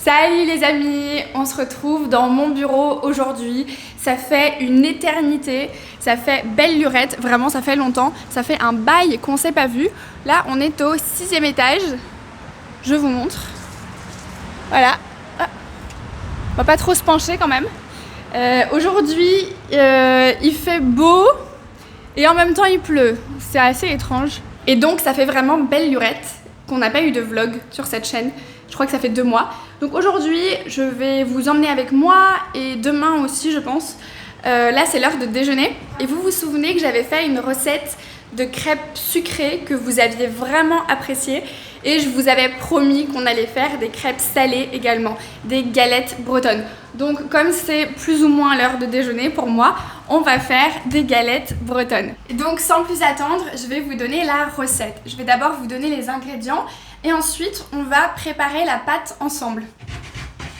Salut les amis, on se retrouve dans mon bureau aujourd'hui. Ça fait une éternité, ça fait belle lurette, vraiment ça fait longtemps. Ça fait un bail qu'on s'est pas vu. Là on est au 6e étage, je vous montre. Voilà, on va pas trop se pencher quand même. Aujourd'hui il fait beau et en même temps il pleut, c'est assez étrange. Et donc ça fait vraiment belle lurette qu'on n'a pas eu de vlog sur cette chaîne. Je crois que ça fait 2 mois. Donc aujourd'hui, je vais vous emmener avec moi et demain aussi, je pense. Là, c'est l'heure de déjeuner. Et vous vous souvenez que j'avais fait une recette de crêpes sucrées que vous aviez vraiment appréciée. Et je vous avais promis qu'on allait faire des crêpes salées également, des galettes bretonnes. Donc comme c'est plus ou moins l'heure de déjeuner pour moi, on va faire des galettes bretonnes. Et donc sans plus attendre, je vais vous donner la recette. Je vais d'abord vous donner les ingrédients et ensuite on va préparer la pâte ensemble.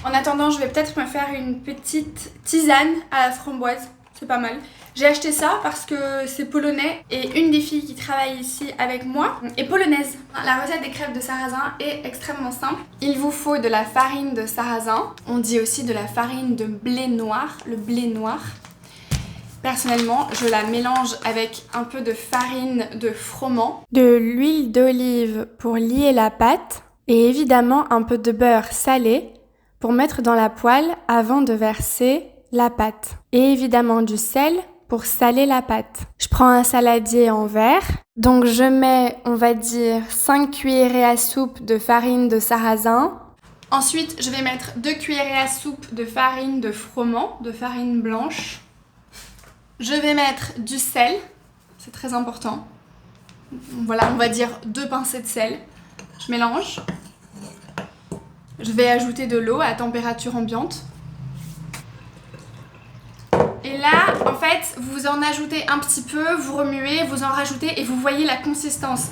En attendant, je vais peut-être me faire une petite tisane à la framboise, c'est pas mal. J'ai acheté ça parce que c'est polonais et une des filles qui travaille ici avec moi est polonaise. La recette des crêpes de sarrasin est extrêmement simple. Il vous faut de la farine de sarrasin, on dit aussi de la farine de blé noir, le blé noir. Personnellement, je la mélange avec un peu de farine de froment, de l'huile d'olive pour lier la pâte et évidemment un peu de beurre salé pour mettre dans la poêle avant de verser la pâte. Et évidemment du sel pour saler la pâte. Je prends un saladier en verre, donc je mets, on va dire, 5 cuillerées à soupe de farine de sarrasin. Ensuite, je vais mettre 2 cuillerées à soupe de farine de froment, de farine blanche. Je vais mettre du sel, c'est très important. Voilà, on va dire 2 pincées de sel. Je mélange. Je vais ajouter de l'eau à température ambiante. Et là, en fait, vous en ajoutez un petit peu, vous remuez, vous en rajoutez et vous voyez la consistance.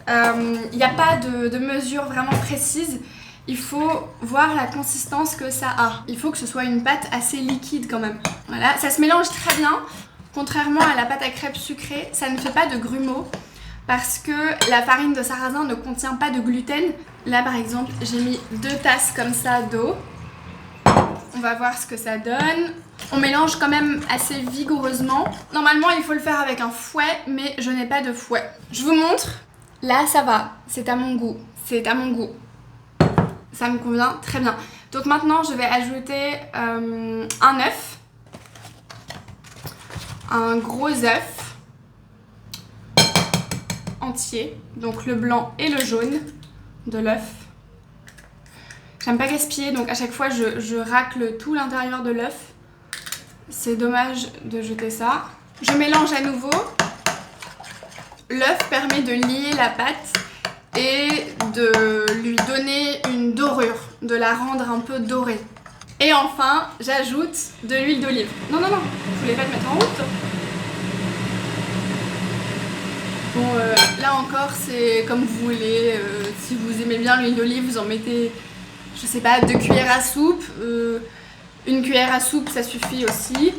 Il n'y a pas de mesure vraiment précise. Il faut voir la consistance que ça a. Il faut que ce soit une pâte assez liquide quand même. Voilà, ça se mélange très bien. Contrairement à la pâte à crêpes sucrée, ça ne fait pas de grumeaux parce que la farine de sarrasin ne contient pas de gluten. Là par exemple, j'ai mis 2 tasses comme ça d'eau. On va voir ce que ça donne. On mélange quand même assez vigoureusement. Normalement, il faut le faire avec un fouet, mais je n'ai pas de fouet. Je vous montre. Là, ça va. C'est à mon goût. C'est à mon goût. Ça me convient très bien. Donc maintenant, je vais ajouter un œuf. Un gros œuf entier. Donc le blanc et le jaune de l'œuf. J'aime pas gaspiller, donc à chaque fois je racle tout l'intérieur de l'œuf. C'est dommage de jeter ça. Je mélange à nouveau. L'œuf permet de lier la pâte et de lui donner une dorure, de la rendre un peu dorée. Et enfin, j'ajoute de l'huile d'olive. Non, je voulais pas te mettre en route. Bon, là encore, c'est comme vous voulez. Si vous aimez bien l'huile d'olive, vous en mettez, je sais pas, 2 cuillères à soupe. 1 cuillère à soupe, ça suffit aussi.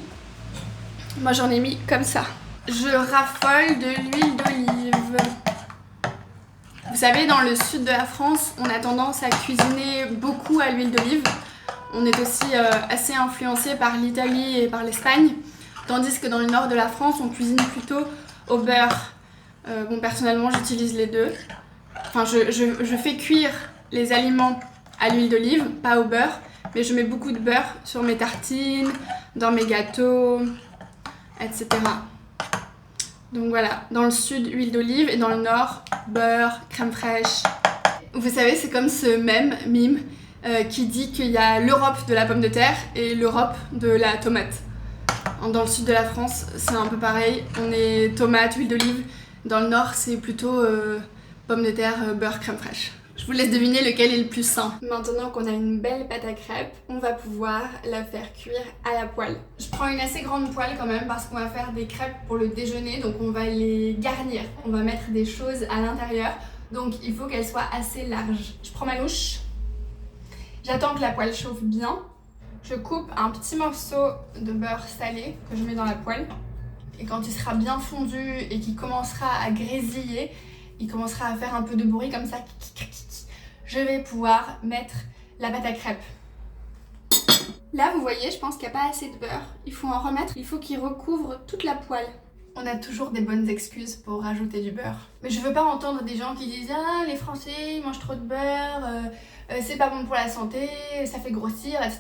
Moi, j'en ai mis comme ça. Je raffole de l'huile d'olive. Vous savez, dans le sud de la France, on a tendance à cuisiner beaucoup à l'huile d'olive. On est aussi assez influencé par l'Italie et par l'Espagne. Tandis que dans le nord de la France, on cuisine plutôt au beurre. Bon, personnellement, j'utilise les deux. Enfin, je fais cuire les aliments à l'huile d'olive, pas au beurre. Mais je mets beaucoup de beurre sur mes tartines, dans mes gâteaux, etc. Donc voilà, dans le sud, huile d'olive et dans le nord, beurre, crème fraîche. Vous savez, c'est comme ce mime qui dit qu'il y a l'Europe de la pomme de terre et l'Europe de la tomate. Dans le sud de la France, c'est un peu pareil. On est tomate, huile d'olive. Dans le nord, c'est plutôt pomme de terre, beurre, crème fraîche. Je vous laisse deviner lequel est le plus sain. Maintenant qu'on a une belle pâte à crêpes, on va pouvoir la faire cuire à la poêle. Je prends une assez grande poêle quand même parce qu'on va faire des crêpes pour le déjeuner, donc on va les garnir. On va mettre des choses à l'intérieur, donc il faut qu'elle soit assez large. Je prends ma louche, j'attends que la poêle chauffe bien. Je coupe un petit morceau de beurre salé que je mets dans la poêle. Et quand il sera bien fondu et qu'il commencera à grésiller, il commencera à faire un peu de bruit comme ça, je vais pouvoir mettre la pâte à crêpes. Là, vous voyez, je pense qu'il n'y a pas assez de beurre. Il faut en remettre, il faut qu'il recouvre toute la poêle. On a toujours des bonnes excuses pour rajouter du beurre. Mais je veux pas entendre des gens qui disent « Ah, les Français, ils mangent trop de beurre, c'est pas bon pour la santé, ça fait grossir, etc. »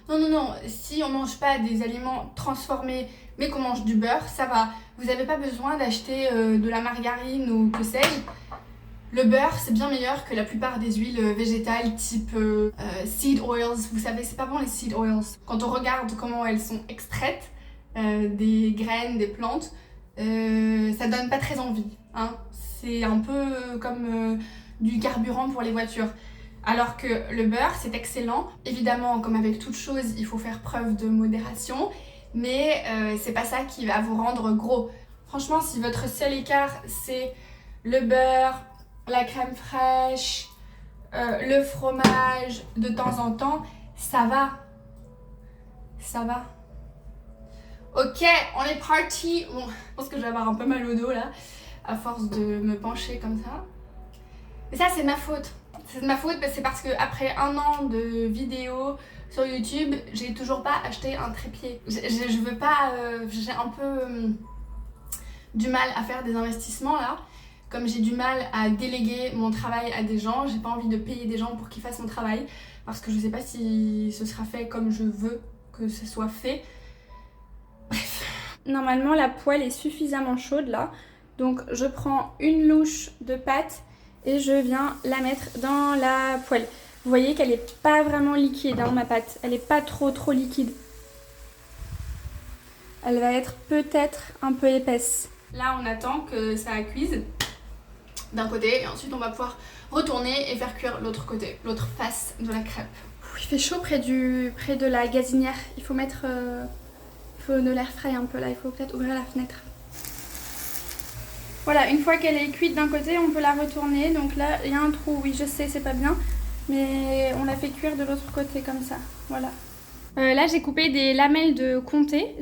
Non, non, non, si on mange pas des aliments transformés, mais qu'on mange du beurre, ça va. Vous n'avez pas besoin d'acheter de la margarine ou que sais-je. Le beurre, c'est bien meilleur que la plupart des huiles végétales type seed oils. Vous savez, c'est pas bon les seed oils. Quand on regarde comment elles sont extraites des graines, des plantes, ça donne pas très envie. Hein. C'est un peu comme du carburant pour les voitures. Alors que le beurre, c'est excellent. Évidemment, comme avec toute chose, il faut faire preuve de modération. Mais c'est pas ça qui va vous rendre gros. Franchement, si votre seul écart, c'est le beurre, la crème fraîche, le fromage de temps en temps, ça va. Ça va. Ok, on est parti. Bon, je pense que je vais avoir un peu mal au dos là, à force de me pencher comme ça. Mais ça, c'est de ma faute. C'est de ma faute, c'est parce qu'après 1 an de vidéos sur YouTube, j'ai toujours pas acheté un trépied. Je veux pas. J'ai un peu du mal à faire des investissements là. Comme j'ai du mal à déléguer mon travail à des gens, j'ai pas envie de payer des gens pour qu'ils fassent mon travail parce que je sais pas si ce sera fait comme je veux que ce soit fait. Bref. Normalement la poêle est suffisamment chaude là, donc je prends une louche de pâte et je viens la mettre dans la poêle. Vous voyez qu'elle est pas vraiment liquide hein, ma pâte, elle est pas trop liquide. Elle va être peut-être un peu épaisse. Là on attend que ça cuise d'un côté et ensuite on va pouvoir retourner et faire cuire l'autre côté, l'autre face de la crêpe. Il fait chaud près de la gazinière, il faut mettre il faut de l'air frais un peu là, il faut peut-être ouvrir la fenêtre. Voilà, une fois qu'elle est cuite d'un côté, on peut la retourner. Donc là, il y a un trou, oui je sais, c'est pas bien, mais on la fait cuire de l'autre côté comme ça, voilà. Là j'ai coupé des lamelles de comté,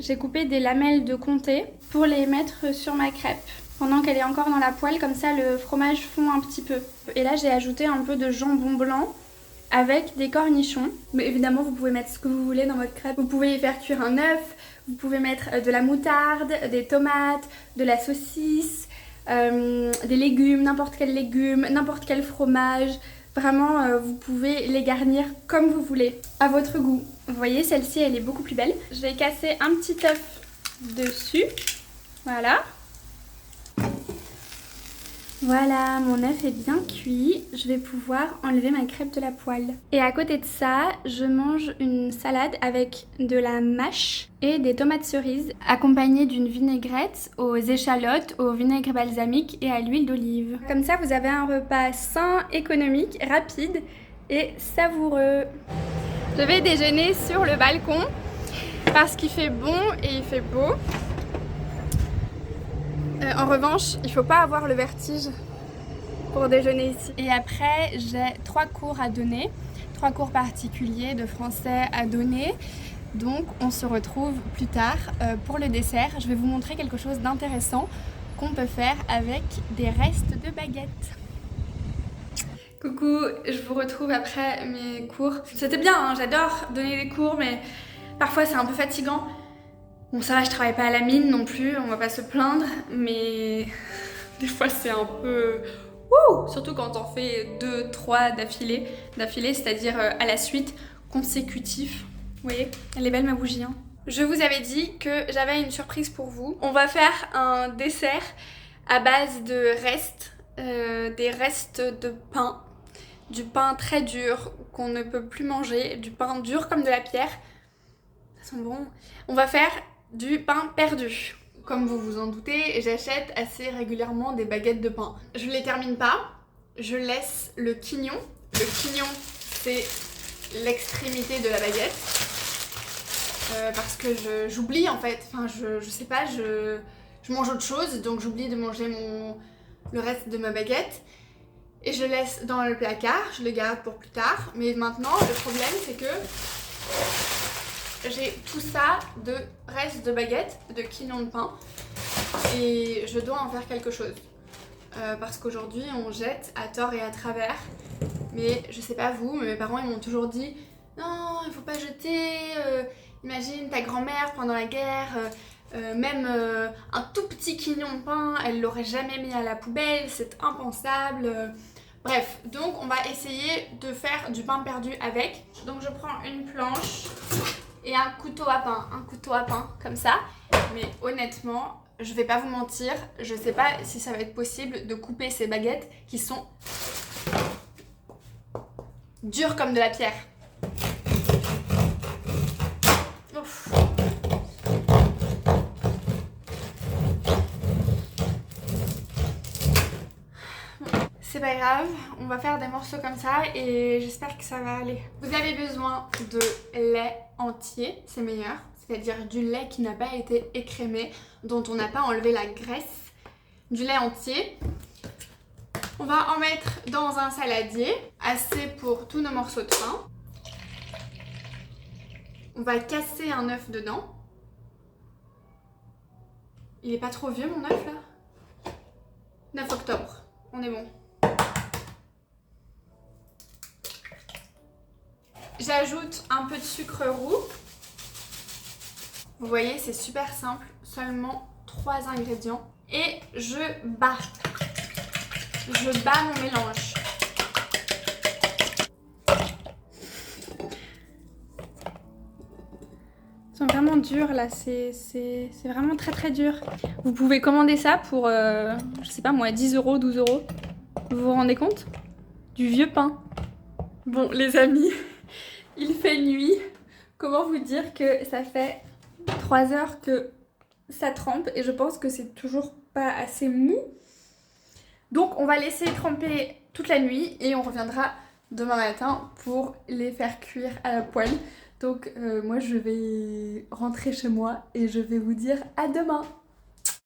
pour les mettre sur ma crêpe. Pendant qu'elle est encore dans la poêle, comme ça le fromage fond un petit peu. Et là j'ai ajouté un peu de jambon blanc avec des cornichons. Mais évidemment vous pouvez mettre ce que vous voulez dans votre crêpe. Vous pouvez y faire cuire un œuf, vous pouvez mettre de la moutarde, des tomates, de la saucisse, des légumes, n'importe quel fromage. Vraiment vous pouvez les garnir comme vous voulez, à votre goût. Vous voyez celle-ci elle est beaucoup plus belle. Je vais casser un petit œuf dessus, voilà. Voilà, mon œuf est bien cuit, je vais pouvoir enlever ma crêpe de la poêle. Et à côté de ça, je mange une salade avec de la mâche et des tomates cerises, accompagnée d'une vinaigrette aux échalotes, au vinaigre balsamique et à l'huile d'olive. Comme ça, vous avez un repas sain, économique, rapide et savoureux. Je vais déjeuner sur le balcon parce qu'il fait bon et il fait beau. En revanche, il faut pas avoir le vertige pour déjeuner ici. Et après, j'ai 3 cours à donner, 3 cours particuliers de français à donner. Donc, on se retrouve plus tard pour le dessert. Je vais vous montrer quelque chose d'intéressant qu'on peut faire avec des restes de baguettes. Coucou, je vous retrouve après mes cours. C'était bien, hein, j'adore donner des cours, mais parfois c'est un peu fatigant. Bon ça va, je travaille pas à la mine non plus, on va pas se plaindre, mais des fois c'est un peu... Surtout quand on fait 2, 3 d'affilée, c'est-à-dire à la suite, consécutif. Vous voyez, elle est belle ma bougie, hein. Je vous avais dit que j'avais une surprise pour vous. On va faire un dessert à base de restes, des restes de pain. Du pain très dur qu'on ne peut plus manger, du pain dur comme de la pierre. Ça sent bon. On va faire du pain perdu. Comme vous vous en doutez, j'achète assez régulièrement des baguettes de pain. Je ne les termine pas, je laisse le quignon. Le quignon, c'est l'extrémité de la baguette. Parce que j'oublie en fait, enfin je sais pas, je mange autre chose, donc j'oublie de manger le reste de ma baguette. Et je le laisse dans le placard, je le garde pour plus tard. Mais maintenant, le problème c'est que j'ai tout ça de restes de baguettes, de quignon de pain. Et je dois en faire quelque chose. Parce qu'aujourd'hui, on jette à tort et à travers Mais je sais pas vous, mais mes parents ils m'ont toujours dit non, il faut pas jeter, imagine ta grand-mère pendant la guerre, même un tout petit quignon de pain, elle l'aurait jamais mis à la poubelle, c'est impensable. Bref, donc on va essayer de faire du pain perdu avec. Donc je prends une planche et un couteau à pain comme ça. Mais honnêtement, je vais pas vous mentir, je sais pas si ça va être possible de couper ces baguettes qui sont dures comme de la pierre. Ouf. C'est pas grave, on va faire des morceaux comme ça et j'espère que ça va aller. Vous avez besoin de lait entier, c'est meilleur, c'est-à-dire du lait qui n'a pas été écrémé, dont on n'a pas enlevé la graisse, du lait entier. On va en mettre dans un saladier, assez pour tous nos morceaux de pain. On va casser un œuf dedans. Il est pas trop vieux mon œuf là? 9 octobre, on est bon. J'ajoute un peu de sucre roux. Vous voyez, c'est super simple, seulement 3 ingrédients. Et je bats mon mélange. Ils sont vraiment durs là, c'est vraiment très dur. Vous pouvez commander ça pour, je sais pas moi, 10 €, 12 €. Vous vous rendez compte? Du vieux pain. Bon les amis, il fait nuit. Comment vous dire que ça fait 3 heures que ça trempe et je pense que c'est toujours pas assez mou. Donc on va laisser tremper toute la nuit et on reviendra demain matin pour les faire cuire à la poêle. Donc moi je vais rentrer chez moi et je vais vous dire à demain.